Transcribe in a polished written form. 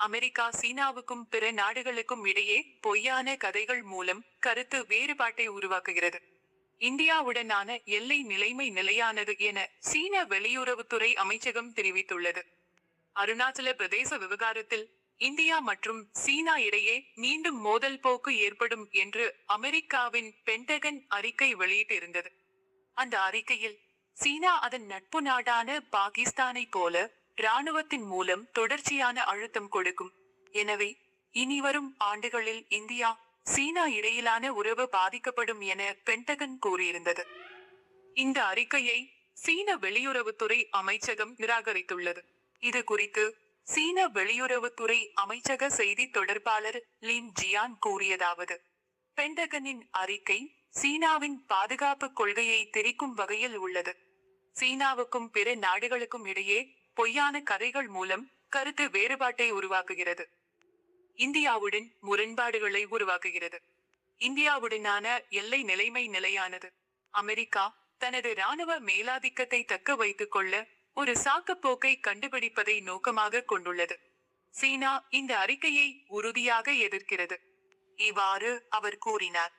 America சீனாவுக்கும் பிற நாடுகளுக்கும் இடையே பொய்யான கதைகள் மூலம் கருத்து வேறுபாட்டை உருவாக்குகிறது. இந்தியாவுடனான எல்லை நிலைமை நிலையானது என சீன வெளியுறவுத்துறை அமைச்சகம் தெரிவித்துள்ளது. அருணாச்சல பிரதேச விவகாரத்தில் இந்தியா மற்றும் சீனா இடையே மீண்டும் மோதல் போக்கு ஏற்படும் என்று அமெரிக்காவின் பென்டகன் அறிக்கை வெளியிட்டிருந்தது. அந்த அறிக்கையில் சீனா அதன் நட்பு நாடான பாகிஸ்தானை போல இராணுவத்தின் மூலம் தொடர்ச்சியான அழுத்தம் கொடுக்கும். எனவே இனிவரும் ஆண்டுகளில் இந்தியா சீனா இடையிலான உறவு பாதிக்கப்படும் என பென்டகன் கூறியிருந்தது. இந்த அறிக்கையை சீன வெளியுறவுத்துறை அமைச்சகம் நிராகரித்துள்ளது. இது குறித்து சீன வெளியுறவுத்துறை அமைச்சக செய்தி தொடர்பாளர் லின் ஜியான் கூறியதாவது: பென்டகனின் அறிக்கை சீனாவின் பாதுகாப்பு கொள்கையை திரிக்கும் வகையில் உள்ளது. சீனாவுக்கும் பிற நாடுகளுக்கும் இடையே பொய்யான கதைகள் மூலம் கருத்து வேறுபாட்டை உருவாக்குகிறது. இந்தியாவுடன் முரண்பாடுகளை உருவாக்குகிறது. இந்தியாவுடனான எல்லை நிலைமை நிலையானது. அமெரிக்கா தனது இராணுவ மேலாதிக்கத்தை தக்க வைத்துக் கொள்ள ஒரு சாக்குப்போக்கை கண்டுபிடிப்பதை நோக்கமாக கொண்டுள்ளது. சீனா இந்த அறிக்கையை உறுதியாக எதிர்க்கிறது. இவ்வாறு அவர் கூறினார்.